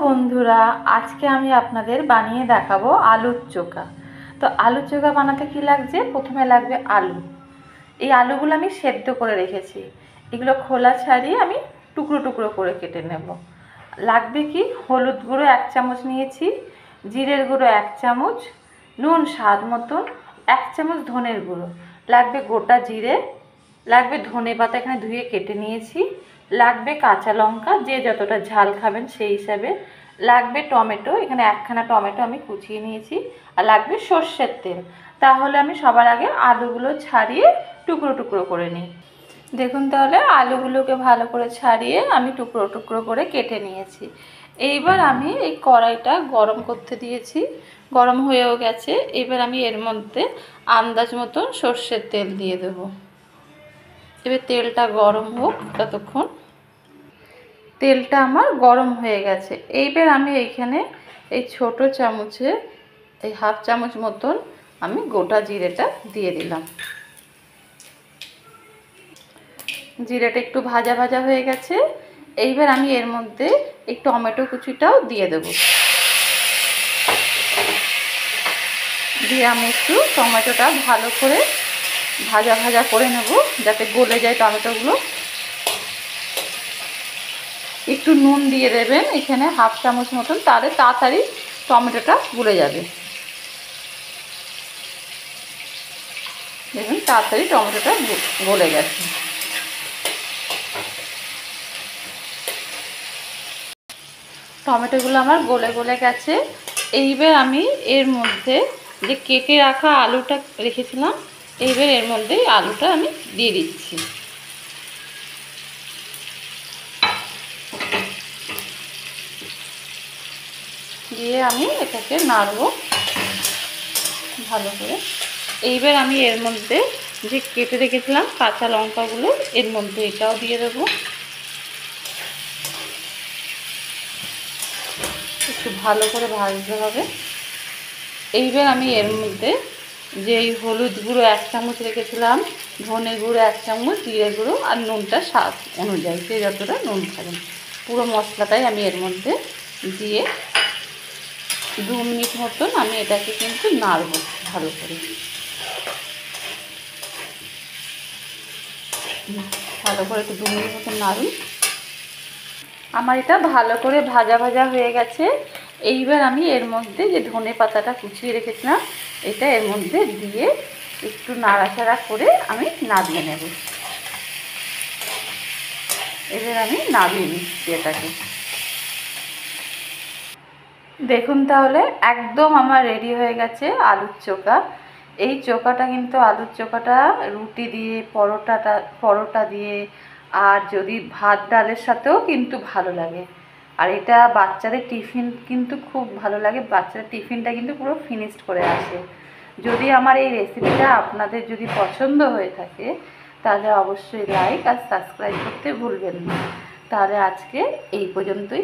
বন্ধুরা, আজকে আমি আপনাদের বানিয়ে দেখাবো আলুর চোখা। তো আলুর চোখা বানাতে কি লাগছে? প্রথমে লাগবে আলু। এই আলুগুলো আমি সেদ্ধ করে রেখেছি। এগুলো খোলা ছাড়িয়ে আমি টুকরো টুকরো করে কেটে নেব। লাগবে কি? হলুদ গুঁড়ো 1 চামচ নিয়েছি, জিরের গুঁড়ো 1 চামচ, নুন স্বাদ মতন, 1 চামচ ধনের গুঁড়ো, লাগবে গোটা জিরে, লাগবে ধনে পাতা এখানে ধুয়ে কেটে নিয়েছি, লাগবে কাঁচা লঙ্কা যে যতটা ঝাল খাবেন সেই হিসাবে, লাগবে টমেটো, এখানে 1খানা টমেটো আমি কুচিয়ে নিয়েছি, আর লাগবে সর্ষের তেল। তাহলে আমি সবার আগে আলুগুলো ছাড়িয়ে টুকরো টুকরো করে নিই। দেখুন, তাহলে আলুগুলোকে ভালো করে ছাড়িয়ে আমি টুকরো টুকরো করে কেটে নিয়েছি। এইবার আমি এই কড়াইটা গরম করতে দিয়েছি, গরম হয়েও গেছে। এবার আমি এর মধ্যে আন্দাজ মতন সর্ষের তেল দিয়ে দেবো। এবার তেলটা গরম হোক ততক্ষণ। তেলটা আমার গরম হয়ে গেছে। এইবার আমি এইখানে এই ছোট চামচে এই 1/2 চামচ মতন আমি গোটা জিরেটা দিয়ে দিলাম। জিরেটা একটু ভাজা ভাজা হয়ে গেছে। এইবার আমি এর মধ্যে এই টমেটো কুচিটাও দিয়ে দেব। দিয়ে আমি একটু টমেটোটা ভালো করে ভাজা ভাজা করে নেব, যাতে গলে যায় টমেটোগুলো। একটু নুন দিয়ে দেবেন এখানে 1/2 চামচ মতন, তাহলে তাড়াতাড়ি টমেটোটা গলে যাবে। দেখুন, তাড়াতাড়ি টমেটোটা গলে গেছে। টমেটোগুলো আমার গলে গলে গেছে। এইবার আমি এর মধ্যে যে কেটে রাখা আলুটা রেখেছিলাম, এইবার এর মধ্যে আলুটা আমি দিয়ে দিচ্ছি। দিয়ে আমি এটাকে নাড়ব ভালো করে। এইবার আমি এর মধ্যে যে কেটে রেখেছিলাম কাঁচা লঙ্কাগুলো এর মধ্যে এটাও দিয়ে দেবো। একটু ভালো করে ভাজতে হবে। এইবার আমি এর মধ্যে যে হলুদ গুঁড়ো 1 চামচ রেখেছিলাম, ধনে গুঁড়ো 1 চামচ, জিরে গুঁড়ো আর নুনটা স্বাদ অনুযায়ী, যে যতটা নুন খাবেন, পুরো মশলাটাই আমি এর মধ্যে দিয়ে 2 মিনিট মতন আমি এটাকে কিন্তু নাড়ব ভালো করে। ভালো করে একটু 2 মিনিট মতন নাড়ুন। আমার এটা ভালো করে ভাজা ভাজা হয়ে গেছে। এইবার আমি এর মধ্যে যে ধনে পাতাটা কুচিয়ে রেখেছিলাম এটা এর মধ্যে দিয়ে একটু নাড়াচাড়া করে আমি নামিয়ে নেব। এবার আমি নামিয়ে নিচ্ছি এটাকে। দেখুন, তাহলে একদম আমার রেডি হয়ে গেছে আলুর চোখা। এই চোখাটা কিন্তু আলুর চোখাটা রুটি দিয়ে, পরোটা দিয়ে, আর যদি ভাত ডালের সাথেও কিন্তু ভালো লাগে। আর এটা বাচ্চাদের টিফিন কিন্তু খুব ভালো লাগে। বাচ্চাদের টিফিনটা কিন্তু পুরো ফিনিশড করে আসে। যদি আমার এই রেসিপিটা আপনাদের যদি পছন্দ হয়ে থাকে তাহলে অবশ্যই লাইক আর সাবস্ক্রাইব করতে ভুলবেন না। তাহলে আজকে এই পর্যন্তই।